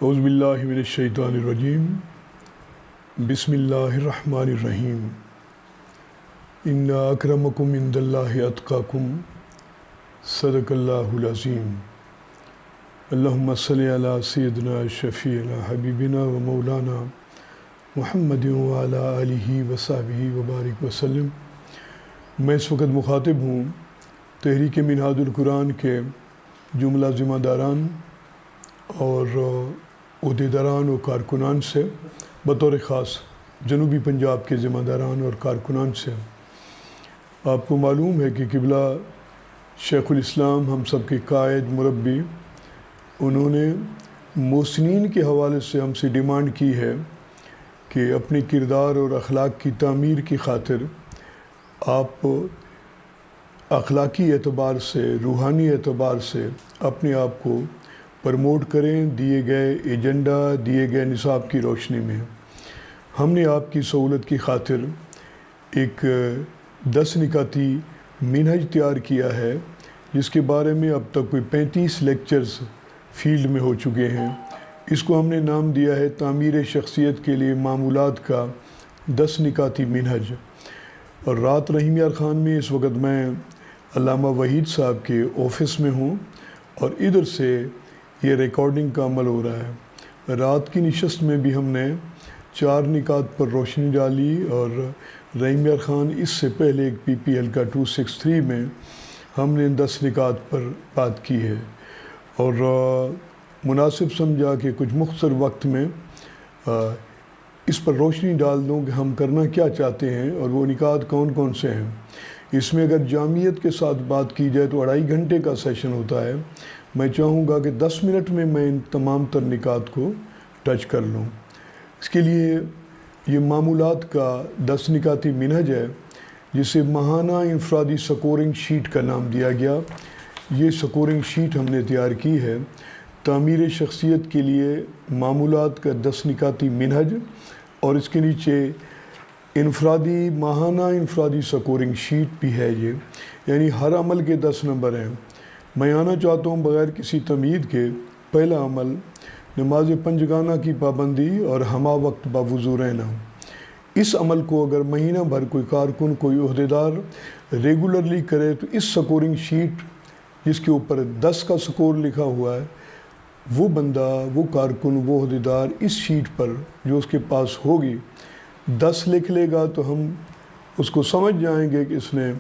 اعوذ باللہ من الشیطان الرجیم بسم اللہ الرحمن الرحیم ان اکرمکم عند اللہ اتقاکم صدق اللہ العظیم اللہم صلی علی سیدنا شفیعنا حبیبنا و مولانا محمد وعلی آلہ وصحبہ وبارک وسلم۔ میں اس وقت مخاطب ہوں تحریک منہاج القرآن کے جملہ ذمہ داران اور عہدیداران و کارکنان سے، بطور خاص جنوبی پنجاب کے ذمہ داران اور کارکنان سے۔ آپ کو معلوم ہے کہ قبلہ شیخ الاسلام ہم سب کے قائد مربی، انہوں نے محسنین کے حوالے سے ہم سے ڈیمانڈ کی ہے کہ اپنے کردار اور اخلاق کی تعمیر کی خاطر آپ اخلاقی اعتبار سے، روحانی اعتبار سے اپنے آپ کو پرموٹ کریں دیے گئے ایجنڈا، دیے گئے نصاب کی روشنی میں۔ ہم نے آپ کی سہولت کی خاطر ایک 10 نکاتی منہج تیار کیا ہے، جس کے بارے میں اب تک کوئی 35 لیکچرز فیلڈ میں ہو چکے ہیں۔ اس کو ہم نے نام دیا ہے تعمیر شخصیت کے لیے معمولات کا 10 نکاتی منہج۔ اور رات رحیم یار خان میں اس وقت میں علامہ وحید صاحب کے آفس میں ہوں اور ادھر سے یہ ریکارڈنگ کا عمل ہو رہا ہے۔ رات کی نشست میں بھی ہم نے 4 نکات پر روشنی ڈالی اور رحیم یار خان اس سے پہلے ایک پی پی ایل کا 263 میں ہم نے 10 نکات پر بات کی ہے اور مناسب سمجھا کہ کچھ مختصر وقت میں اس پر روشنی ڈال دوں کہ ہم کرنا کیا چاہتے ہیں اور وہ نکات کون کون سے ہیں۔ اس میں اگر جامعیت کے ساتھ بات کی جائے تو 2.5 گھنٹے کا سیشن ہوتا ہے۔ میں چاہوں گا کہ 10 منٹ میں میں ان تمام تر نکات کو ٹچ کر لوں۔ اس کے لیے یہ معمولات کا 10 نکاتی منہج ہے، جسے ماہانہ انفرادی سکورنگ شیٹ کا نام دیا گیا۔ یہ سکورنگ شیٹ ہم نے تیار کی ہے تعمیر شخصیت کے لیے معمولات کا 10 نکاتی منہج، اور اس کے نیچے ماہانہ انفرادی سکورنگ شیٹ بھی ہے یہ، یعنی ہر عمل کے 10 نمبر ہیں۔ میں آنا چاہتا ہوں بغیر کسی تمہید کے۔ پہلا عمل نماز پنجگانہ کی پابندی اور ہمہ وقت باوضو رہنا۔ اس عمل کو اگر مہینہ بھر کوئی کارکن، کوئی عہدیدار ریگولرلی کرے تو اس سکورنگ شیٹ جس کے اوپر 10 کا سکور لکھا ہوا ہے، وہ بندہ، وہ کارکن، وہ عہدیدار اس شیٹ پر جو اس کے پاس ہوگی 10 لکھ لے گا تو ہم اس کو سمجھ جائیں گے کہ اس نے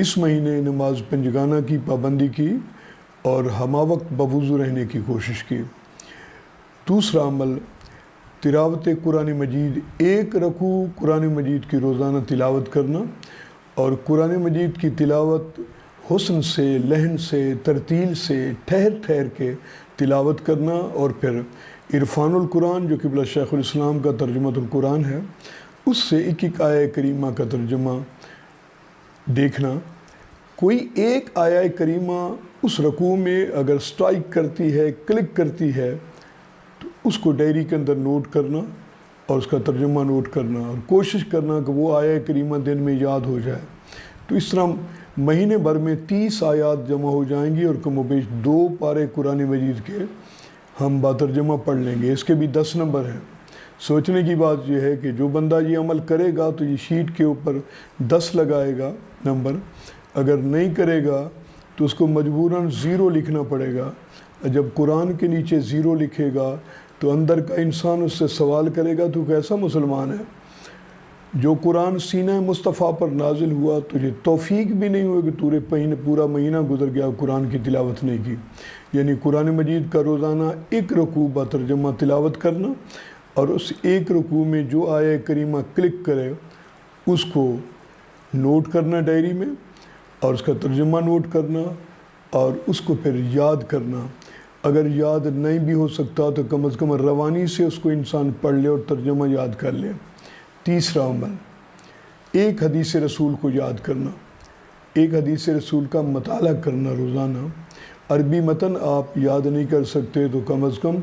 اس مہینے نماز پنجگانہ کی پابندی کی اور ہمہ وقت باوضو رہنے کی کوشش کی۔ دوسرا عمل تلاوت قرآن مجید، 1 رکوع قرآن مجید کی روزانہ تلاوت کرنا، اور قرآن مجید کی تلاوت حسن سے، لحن سے، ترتیل سے، ٹھہر ٹھہر کے تلاوت کرنا، اور پھر عرفان القرآن جو قبلہ شیخ الاسلام کا ترجمۃ القرآن ہے، اس سے ایک آیہ کریمہ کا ترجمہ دیکھنا۔ کوئی ایک آیہ کریمہ اس رکوع میں اگر سٹرائک کرتی ہے، کلک کرتی ہے، تو اس کو ڈائری کے اندر نوٹ کرنا اور اس کا ترجمہ نوٹ کرنا، اور کوشش کرنا کہ وہ آیہ کریمہ دن میں یاد ہو جائے۔ تو اس طرح مہینے بھر میں 30 آیات جمع ہو جائیں گی اور کم و بیش 2 پارے قرآن مجید کے ہم باترجمہ پڑھ لیں گے۔ اس کے بھی 10 نمبر ہیں۔ سوچنے کی بات یہ ہے کہ جو بندہ یہ عمل کرے گا تو یہ شیٹ کے اوپر 10 لگائے گا نمبر، اگر نہیں کرے گا تو اس کو مجبوراً 0 لکھنا پڑے گا۔ جب قرآن کے نیچے 0 لکھے گا تو اندر کا انسان اس سے سوال کرے گا تو کیسا مسلمان ہے؟ جو قرآن سینہ مصطفیٰ پر نازل ہوا تو یہ توفیق بھی نہیں ہوئے کہ پورا مہینہ گزر گیا قرآن کی تلاوت نہیں کی۔ یعنی قرآن مجید کا روزانہ 1 رکوع باترجمہ تلاوت کرنا، اور اس 1 رکوع میں جو آیہ کریمہ کلک کرے اس کو نوٹ کرنا ڈائری میں، اور اس کا ترجمہ نوٹ کرنا، اور اس کو پھر یاد کرنا۔ اگر یاد نہیں بھی ہو سکتا تو کم از کم روانی سے اس کو انسان پڑھ لے اور ترجمہ یاد کر لے۔ تیسرا عمل ایک حدیث رسول کو یاد کرنا، ایک حدیث رسول کا مطالعہ کرنا روزانہ۔ عربی متن آپ یاد نہیں کر سکتے تو کم از کم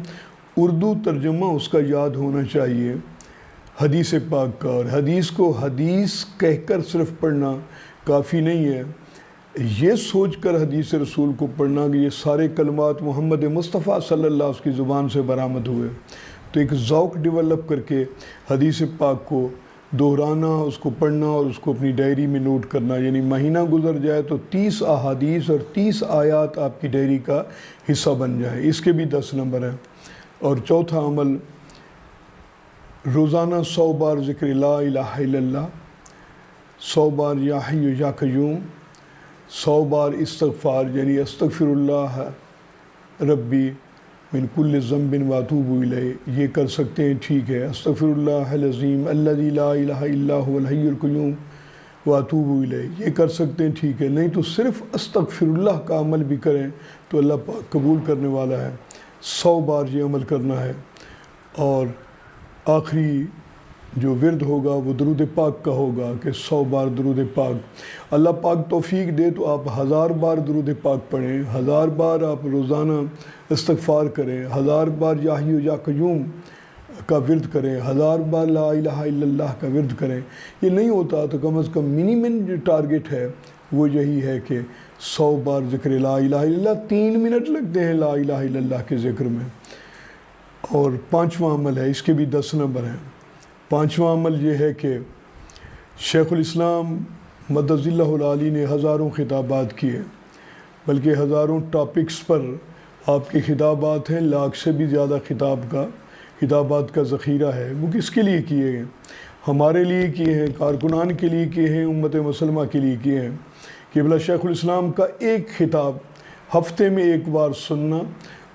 اردو ترجمہ اس کا یاد ہونا چاہیے حدیث پاک کا، اور حدیث کو حدیث کہہ کر صرف پڑھنا کافی نہیں ہے۔ یہ سوچ کر حدیث رسول کو پڑھنا کہ یہ سارے کلمات محمد مصطفیٰ صلی اللہ علیہ وسلم کی زبان سے برآمد ہوئے، تو ایک ذوق ڈیولپ کر کے حدیث پاک کو دہرانا، اس کو پڑھنا اور اس کو اپنی ڈائری میں نوٹ کرنا، یعنی مہینہ گزر جائے تو 30 احادیث اور 30 آیات آپ کی ڈائری کا حصہ بن جائیں، اس کے بھی 10 نمبر ہیں۔ اور چوتھا عمل، روزانہ 100 بار ذکر لا الہ الا اللہ، 100 بار یا حی یا قیوم، 100 بار استغفار یعنی استغفر اللہ ربی من کل ذنب واتوب الیہ، یہ کر سکتے ہیں، ٹھیک ہے، استغفر اللہ العظیم الذی لا الہ الا هو الحی القیوم واتوب الیہ، یہ کر سکتے ہیں، ٹھیک ہے، نہیں تو صرف استغفر اللہ کا عمل بھی کریں تو اللہ پاک قبول کرنے والا ہے۔ 100 بار یہ عمل کرنا ہے۔ اور آخری جو ورد ہوگا وہ درود پاک کا ہوگا کہ 100 بار درود پاک۔ اللہ پاک توفیق دے تو آپ 1000 بار درود پاک پڑھیں، 1000 بار آپ روزانہ استغفار کریں، 1000 بار یا حی یا قیوم کا ورد کریں، 1000 بار لا الہ الا اللہ کا ورد کریں۔ یہ نہیں ہوتا تو کم از کم منیمم جو ٹارگٹ ہے وہ یہی ہے کہ 100 بار ذکر لا الہ الا اللہ، 3 منٹ لگتے ہیں لا الہ الا اللہ کے ذکر میں۔ اور 5واں عمل ہے، اس کے بھی 10 نمبر ہیں۔ 5واں عمل یہ ہے کہ شیخ الاسلام مدد اللہ العالی نے ہزاروں خطابات کیے، بلکہ ہزاروں ٹاپکس پر آپ کے خطابات ہیں، لاکھ سے بھی زیادہ خطابات کا ذخیرہ ہے۔ وہ کس کے لیے کیے ہیں؟ ہمارے لیے کیے ہیں، کارکنان کے لیے کیے ہیں، امت مسلمہ کے لیے کیے ہیں کہ بلا شیخ الاسلام کا ایک خطاب ہفتے میں ایک بار سننا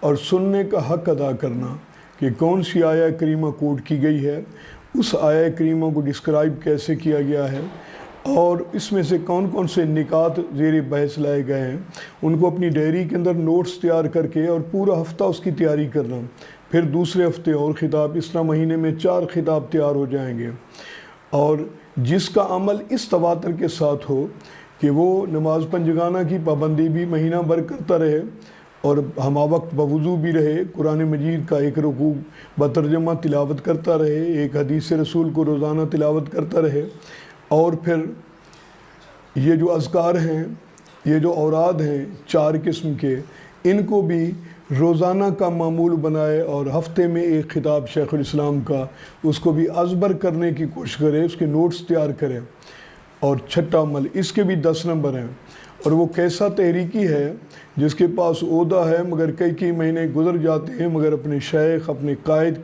اور سننے کا حق ادا کرنا کہ کون سی آیہ کریمہ کوٹ کی گئی ہے، اس آیہ کریمہ کو ڈسکرائب کیسے کیا گیا ہے، اور اس میں سے کون کون سے نکات زیر بحث لائے گئے ہیں، ان کو اپنی ڈائری کے اندر نوٹس تیار کر کے اور پورا ہفتہ اس کی تیاری کرنا، پھر دوسرے ہفتے اور خطاب، اس طرح مہینے میں 4 خطاب تیار ہو جائیں گے۔ اور جس کا عمل اس تواتر کے ساتھ ہو کہ وہ نماز پنجگانہ کی پابندی بھی مہینہ بھر کرتا رہے اور ہمہ وقت بوضو بھی رہے، قرآن مجید کا ایک رکوع بترجمہ تلاوت کرتا رہے، ایک حدیث رسول کو روزانہ تلاوت کرتا رہے، اور پھر یہ جو اذکار ہیں، یہ جو اوراد ہیں 4 قسم کے، ان کو بھی روزانہ کا معمول بنائے اور ہفتے میں ایک خطاب شیخ الاسلام کا، اس کو بھی ازبر کرنے کی کوشش کرے، اس کے نوٹس تیار کرے۔ اور 6واں عمل، اس کے بھی 10 نمبر ہیں، اور وہ کیسا تحریکی ہے جس کے پاس عہدہ ہے مگر کئی مہینے گزر جاتے ہیں مگر اپنے شیخ، اپنے قائد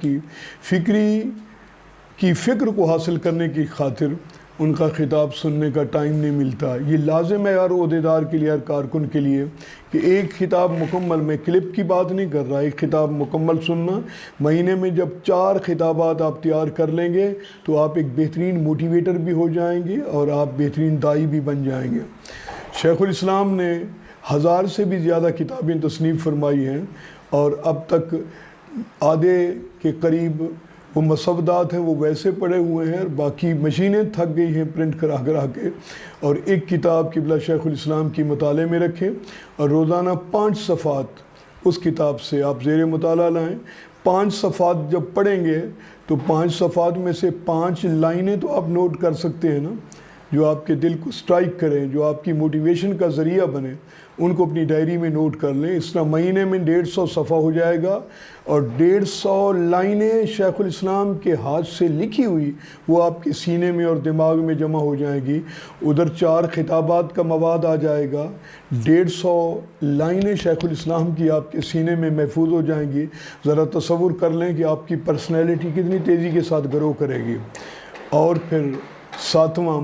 کی فکر کو حاصل کرنے کی خاطر ان کا خطاب سننے کا ٹائم نہیں ملتا۔ یہ لازم ہے ہر عہدیدار کے لیے، ہر کارکن کے لیے کہ ایک خطاب مکمل، میں کلپ کی بات نہیں کر رہا، ایک خطاب مکمل سننا۔ مہینے میں جب 4 خطابات آپ تیار کر لیں گے تو آپ ایک بہترین موٹیویٹر بھی ہو جائیں گے اور آپ بہترین داعی بھی بن جائیں گے۔ شیخ الاسلام نے 1000 سے بھی زیادہ کتابیں تصنیف فرمائی ہیں، اور اب تک آدھے کے قریب وہ مسودات ہیں وہ ویسے پڑے ہوئے ہیں، اور باقی مشینیں تھک گئی ہیں پرنٹ کرا کے۔ اور ایک کتاب قبلہ شیخ الاسلام کی مطالعے میں رکھیں اور روزانہ 5 صفحات اس کتاب سے آپ زیر مطالعہ لائیں۔ 5 صفحات جب پڑھیں گے تو 5 صفحات میں سے 5 لائنیں تو آپ نوٹ کر سکتے ہیں نا، جو آپ کے دل کو سٹرائک کریں، جو آپ کی موٹیویشن کا ذریعہ بنے، ان کو اپنی ڈائری میں نوٹ کر لیں۔ اس طرح مہینے میں 150 صفحہ ہو جائے گا، اور 150 لائنیں شیخ الاسلام کے ہاتھ سے لکھی ہوئی وہ آپ کے سینے میں اور دماغ میں جمع ہو جائیں گی۔ ادھر 4 خطابات کا مواد آ جائے گا، 150 لائنیں شیخ الاسلام کی آپ کے سینے میں محفوظ ہو جائیں گی۔ ذرا تصور کر لیں کہ آپ کی پرسنالٹی کتنی تیزی کے ساتھ گرو کرے گی۔ اور پھر 7واں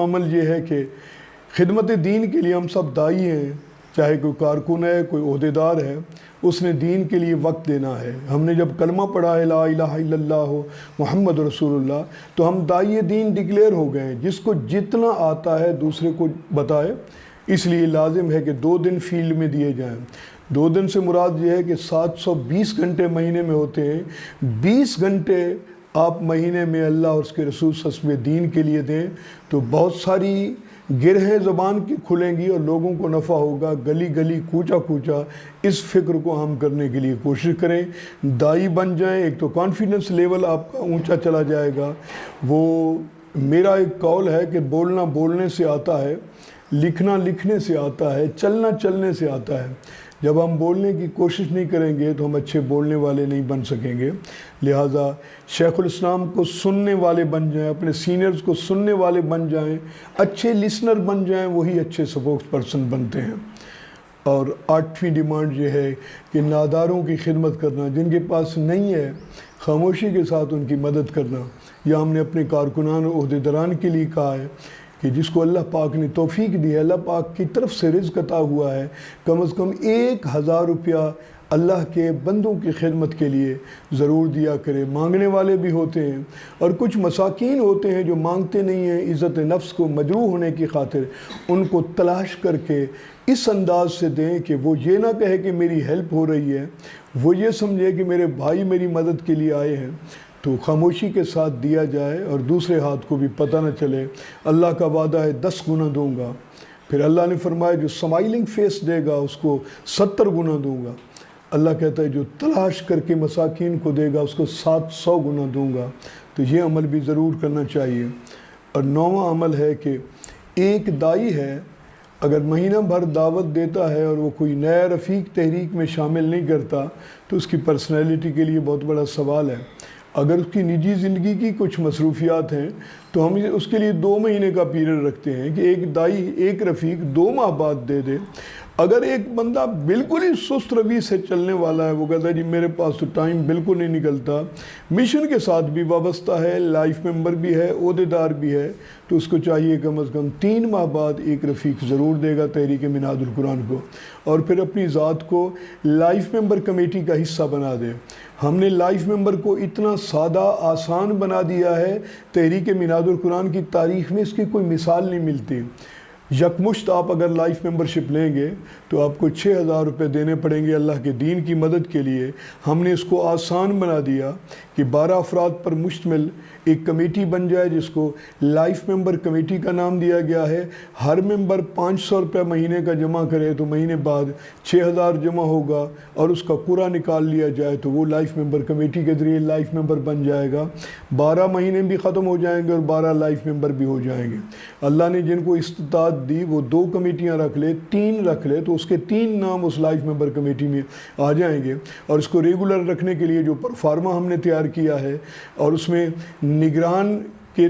عمل یہ ہے کہ خدمت دین کے لیے ہم سب داعی ہیں، چاہے کوئی کارکن ہے، کوئی عہدیدار ہے، اس نے دین کے لیے وقت دینا ہے۔ ہم نے جب کلمہ پڑھا ہے لا الہ الا اللہ محمد رسول اللہ، تو ہم داعی دین ڈکلیئر ہو گئے ہیں۔ جس کو جتنا آتا ہے دوسرے کو بتائے، اس لیے لازم ہے کہ 2 دن فیلڈ میں دیے جائیں۔ 2 دن سے مراد یہ ہے کہ 720 گھنٹے مہینے میں ہوتے ہیں، 20 گھنٹے آپ مہینے میں اللہ اور اس کے رسول حسب دین کے لیے دیں، تو بہت ساری گرہیں زبان کی کھلیں گی اور لوگوں کو نفع ہوگا۔ گلی گلی کوچا کوچا اس فکر کو عام کرنے کے لیے کوشش کریں، داعی بن جائیں۔ ایک تو کانفیڈنس لیول آپ کا اونچا چلا جائے گا۔ وہ میرا ایک قول ہے کہ بولنا بولنے سے آتا ہے، لکھنا لکھنے سے آتا ہے، چلنا چلنے سے آتا ہے۔ جب ہم بولنے کی کوشش نہیں کریں گے تو ہم اچھے بولنے والے نہیں بن سکیں گے۔ لہٰذا شیخ الاسلام کو سننے والے بن جائیں، اپنے سینئرز کو سننے والے بن جائیں، اچھے لسنر بن جائیں، وہی اچھے سپوکس پرسن بنتے ہیں۔ اور 8ویں ڈیمانڈ یہ ہے کہ ناداروں کی خدمت کرنا، جن کے پاس نہیں ہے خاموشی کے ساتھ ان کی مدد کرنا۔ یا ہم نے اپنے کارکنان اور عہدیداران کے لیے کہا ہے کہ جس کو اللہ پاک نے توفیق دی ہے، اللہ پاک کی طرف سے رزق عطا ہوا ہے، کم از کم 1000 روپیہ اللہ کے بندوں کی خدمت کے لیے ضرور دیا کرے۔ مانگنے والے بھی ہوتے ہیں اور کچھ مساکین ہوتے ہیں جو مانگتے نہیں ہیں، عزت نفس کو مجروح ہونے کی خاطر ان کو تلاش کر کے اس انداز سے دیں کہ وہ یہ نہ کہے کہ میری ہیلپ ہو رہی ہے، وہ یہ سمجھے کہ میرے بھائی میری مدد کے لیے آئے ہیں۔ تو خاموشی کے ساتھ دیا جائے اور دوسرے ہاتھ کو بھی پتہ نہ چلے۔ اللہ کا وعدہ ہے 10 گنا دوں گا، پھر اللہ نے فرمایا جو سمائلنگ فیس دے گا اس کو 70 گنا دوں گا۔ اللہ کہتا ہے جو تلاش کر کے مساکین کو دے گا اس کو 700 گنا دوں گا۔ تو یہ عمل بھی ضرور کرنا چاہیے۔ اور 9واں عمل ہے کہ ایک دائی ہے، اگر مہینہ بھر دعوت دیتا ہے اور وہ کوئی نیا رفیق تحریک میں شامل نہیں کرتا تو اس کی پرسنالٹی کے لیے بہت بڑا سوال ہے۔ اگر اس کی نجی زندگی کی کچھ مصروفیات ہیں تو ہم اس کے لیے 2 مہینے کا پیریڈ رکھتے ہیں کہ ایک دائی ایک رفیق 2 ماہ بعد دے دے۔ اگر ایک بندہ بالکل ہی سست روی سے چلنے والا ہے، وہ کہتا ہے جی میرے پاس تو ٹائم بالکل نہیں نکلتا، مشن کے ساتھ بھی وابستہ ہے، لائف ممبر بھی ہے، عہدیدار بھی ہے، تو اس کو چاہیے کم از کم 3 ماہ بعد ایک رفیق ضرور دے گا تحریک میناد القرآن کو، اور پھر اپنی ذات کو لائف ممبر کمیٹی کا حصہ بنا دے۔ ہم نے لائف ممبر کو اتنا سادہ آسان بنا دیا ہے، تحریک میناد القرآن کی تاریخ میں اس کی کوئی مثال نہیں ملتی۔ یکمشت آپ اگر لائف ممبرشپ لیں گے تو آپ کو 6000 روپے دینے پڑیں گے اللہ کے دین کی مدد کے لیے۔ ہم نے اس کو آسان بنا دیا کہ 12 افراد پر مشتمل ایک کمیٹی بن جائے جس کو لائف ممبر کمیٹی کا نام دیا گیا ہے۔ ہر ممبر 500 روپے مہینے کا جمع کرے تو مہینے بعد 6000 جمع ہوگا اور اس کا پورا نکال لیا جائے تو وہ لائف ممبر کمیٹی کے ذریعے لائف ممبر بن جائے گا۔ 12 مہینے بھی ختم ہو جائیں گے اور 12 لائف ممبر بھی ہو جائیں گے۔ اللہ نے جن کو استطاعت دی وہ 2 کمیٹیاں رکھ لے، 3 رکھ لے تو اس کے 3 نام اس لائف ممبر کمیٹی میں آ جائیں گے۔ اور اس کو ریگولر رکھنے کے لیے جو پرفارما ہم نے تیار کیا ہے، اور اس میں نگران کے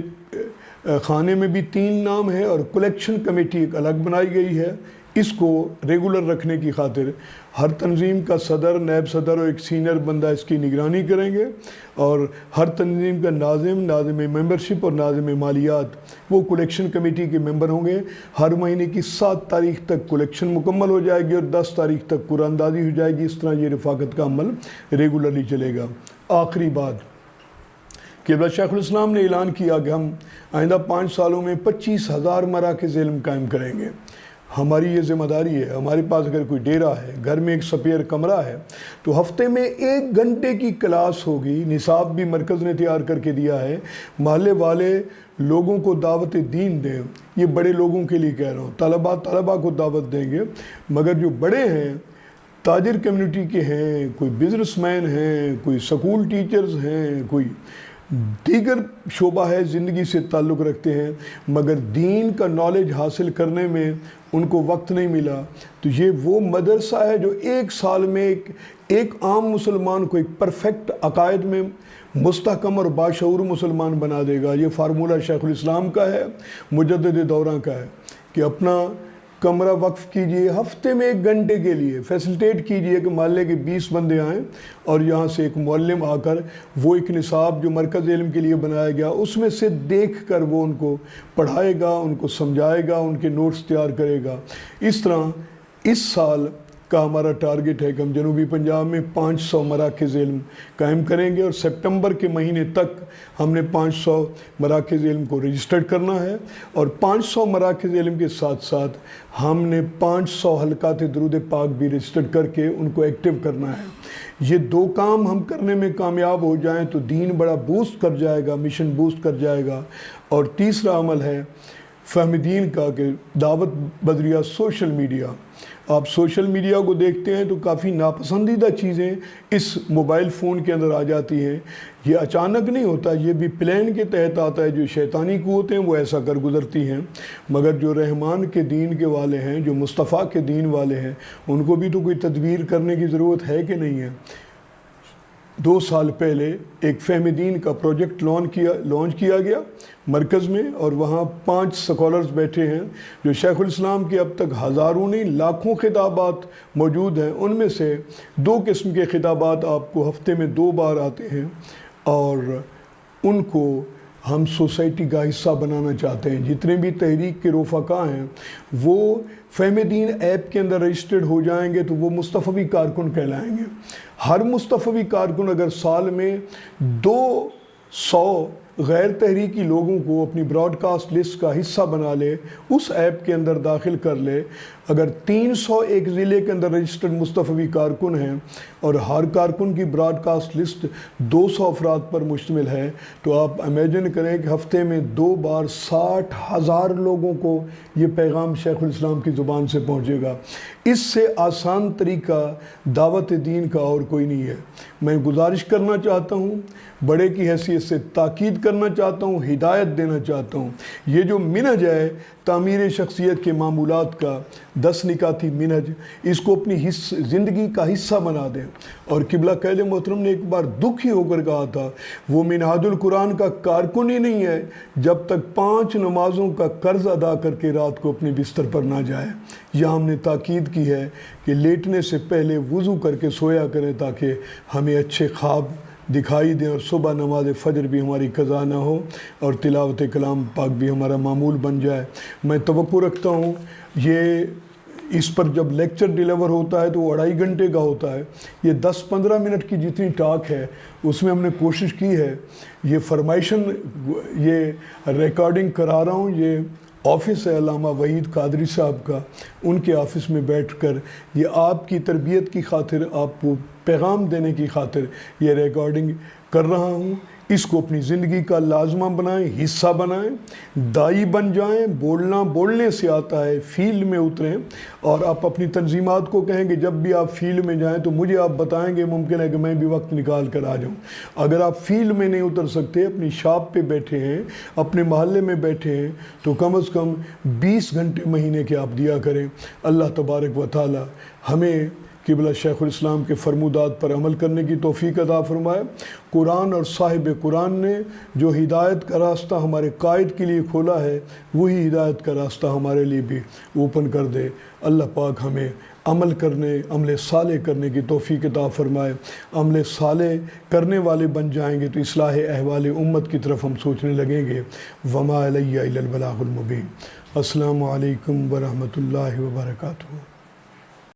خانے میں بھی 3 نام ہے اور کلیکشن کمیٹی ایک الگ بنائی گئی ہے۔ اس کو ریگولر رکھنے کی خاطر ہر تنظیم کا صدر، نیب صدر اور ایک سینئر بندہ اس کی نگرانی کریں گے، اور ہر تنظیم کا ناظم ممبرشپ اور ناظم مالیات وہ کلیکشن کمیٹی کے ممبر ہوں گے۔ ہر مہینے کی 7 تاریخ تک کلیکشن مکمل ہو جائے گی اور 10 تاریخ تک قرآن اندازی ہو جائے گی۔ اس طرح یہ رفاقت کا عمل ریگولرلی چلے گا۔ آخری بات کہ شیخ الاسلام نے اعلان کیا کہ ہم آئندہ 5 سالوں میں 25,000 مراکز علم قائم کریں گے۔ ہماری یہ ذمہ داری ہے۔ ہمارے پاس اگر کوئی ڈیرا ہے، گھر میں ایک سپیئر کمرہ ہے، تو ہفتے میں 1 گھنٹے کی کلاس ہوگی۔ نصاب بھی مرکز نے تیار کر کے دیا ہے۔ محلے والے لوگوں کو دعوت دین دیں۔ یہ بڑے لوگوں کے لیے کہہ رہا ہوں، طلباء کو دعوت دیں گے، مگر جو بڑے ہیں، تاجر کمیونٹی کے ہیں، کوئی بزنس مین ہیں، کوئی سکول ٹیچرز ہیں، کوئی دیگر شعبہ ہے زندگی سے تعلق رکھتے ہیں، مگر دین کا نالج حاصل کرنے میں ان کو وقت نہیں ملا، تو یہ وہ مدرسہ ہے جو 1 سال میں ایک عام مسلمان کو ایک پرفیکٹ عقائد میں مستحکم اور باشعور مسلمان بنا دے گا۔ یہ فارمولہ شیخ الاسلام کا ہے، مجدد دورہ کا ہے کہ اپنا کمرہ وقف کیجئے، ہفتے میں 1 گھنٹے کے لیے فیسلٹیٹ کیجئے کہ محلے کے 20 بندے آئیں اور یہاں سے ایک معلم آ کر وہ ایک نصاب جو مرکز علم کے لیے بنایا گیا اس میں سے دیکھ کر وہ ان کو پڑھائے گا، ان کو سمجھائے گا، ان کے نوٹس تیار کرے گا۔ اس طرح اس سال کا ہمارا ٹارگٹ ہے کہ ہم جنوبی پنجاب میں 500 مراکز علم قائم کریں گے، اور سپٹمبر کے مہینے تک ہم نے 500 مراکز علم کو رجسٹرڈ کرنا ہے، اور 500 مراکز علم کے ساتھ ساتھ ہم نے 500 حلقات درود پاک بھی رجسٹرڈ کر کے ان کو ایکٹیو کرنا ہے۔ یہ 2 کام ہم کرنے میں کامیاب ہو جائیں تو دین بڑا بوسٹ کر جائے گا، مشن بوسٹ کر جائے گا۔ اور تیسرا عمل ہے فہم دین کا کہ دعوت بدریہ سوشل میڈیا، آپ سوشل میڈیا کو دیکھتے ہیں تو کافی ناپسندیدہ چیزیں اس موبائل فون کے اندر آ جاتی ہیں۔ یہ اچانک نہیں ہوتا، یہ بھی پلان کے تحت آتا ہے۔ جو شیطانی قوتیں وہ ایسا کر گزرتی ہیں، مگر جو رحمان کے دین کے والے ہیں، جو مصطفیٰ کے دین والے ہیں، ان کو بھی تو کوئی تدبیر کرنے کی ضرورت ہے کہ نہیں ہے۔ 2 سال پہلے ایک فہم دین کا پروجیکٹ لانچ کیا گیا مرکز میں، اور وہاں 5 سکولرز بیٹھے ہیں جو شیخ الاسلام کے اب تک ہزاروں نہیں لاکھوں خطابات موجود ہیں۔ ان میں سے 2 قسم کے خطابات آپ کو ہفتے میں 2 بار آتے ہیں، اور ان کو ہم سوسائٹی کا حصہ بنانا چاہتے ہیں۔ جتنے بھی تحریک کے رفقا ہیں وہ فہم دین ایپ کے اندر رجسٹرڈ ہو جائیں گے تو وہ مصطفی کارکن کہلائیں گے۔ ہر مصطفی کارکن اگر سال میں 200 غیر تحریکی لوگوں کو اپنی براڈ کاسٹ لسٹ کا حصہ بنا لے، اس ایپ کے اندر داخل کر لے، اگر 300 ایک ضلع کے اندر رجسٹرڈ مصطفی کارکن ہیں اور ہر کارکن کی براڈ کاسٹ لسٹ 200 افراد پر مشتمل ہے، تو آپ امیجن کریں کہ ہفتے میں 2 بار 60,000 لوگوں کو یہ پیغام شیخ الاسلام کی زبان سے پہنچے گا۔ اس سے آسان طریقہ دعوت دین کا اور کوئی نہیں ہے۔ میں گزارش کرنا چاہتا ہوں، بڑے کی حیثیت سے تاکید کرنا چاہتا ہوں، ہدایت دینا چاہتا ہوں، یہ جو منہج ہے تعمیر شخصیت کے معمولات کا 10 نکاتی منہج، اس کو اپنی زندگی کا حصہ بنا دیں۔ اور قبلہ قید محترم نے ایک بار دکھی ہو کر کہا تھا، وہ منہاج القرآن کا کارکن ہی نہیں ہے جب تک 5 نمازوں کا قرض ادا کر کے رات کو اپنے بستر پر نہ جائے۔ یہاں ہم نے تاکید کی ہے کہ لیٹنے سے پہلے وضو کر کے سویا کریں تاکہ ہمیں اچھے خواب دکھائی دیں، اور صبح نماز فجر بھی ہماری قضا نہ ہو، اور تلاوت کلام پاک بھی ہمارا معمول بن جائے۔ میں توقع رکھتا ہوں اس پر جب لیکچر ڈیلیور ہوتا ہے تو وہ 2.5 گھنٹے کا ہوتا ہے۔ یہ 10-15 منٹ کی جتنی ٹاک ہے اس میں ہم نے کوشش کی ہے، یہ فرمائشن، یہ ریکارڈنگ کرا رہا ہوں، یہ آفس ہے علامہ وحید قادری صاحب کا، ان کے آفس میں بیٹھ کر یہ آپ کی تربیت کی خاطر، آپ کو پیغام دینے کی خاطر یہ ریکارڈنگ کر رہا ہوں۔ اس کو اپنی زندگی کا لازمہ بنائیں، حصہ بنائیں، دائی بن جائیں۔ بولنے سے آتا ہے، فیلڈ میں اتریں، اور آپ اپنی تنظیمات کو کہیں کہ جب بھی آپ فیلڈ میں جائیں تو مجھے آپ بتائیں گے، ممکن ہے کہ میں بھی وقت نکال کر آ جاؤں۔ اگر آپ فیلڈ میں نہیں اتر سکتے، اپنی شاپ پہ بیٹھے ہیں، اپنے محلے میں بیٹھے ہیں، تو کم از کم 20 گھنٹے مہینے کے آپ دیا کریں۔ اللہ تبارک و تعالی ہمیں قبلہ شیخ الاسلام کے فرمودات پر عمل کرنے کی توفیق عطا فرمائے۔ قرآن اور صاحب قرآن نے جو ہدایت کا راستہ ہمارے قائد کے لیے کھولا ہے، وہی ہدایت کا راستہ ہمارے لیے بھی اوپن کر دے۔ اللہ پاک ہمیں عمل صالح کرنے کی توفیق عطا فرمائے۔ عمل صالح کرنے والے بن جائیں گے تو اصلاح احوال امت کی طرف ہم سوچنے لگیں گے۔ وما علیہ الا البلاغ المبین۔ السلام علیکم ورحمۃ اللہ وبرکاتہ۔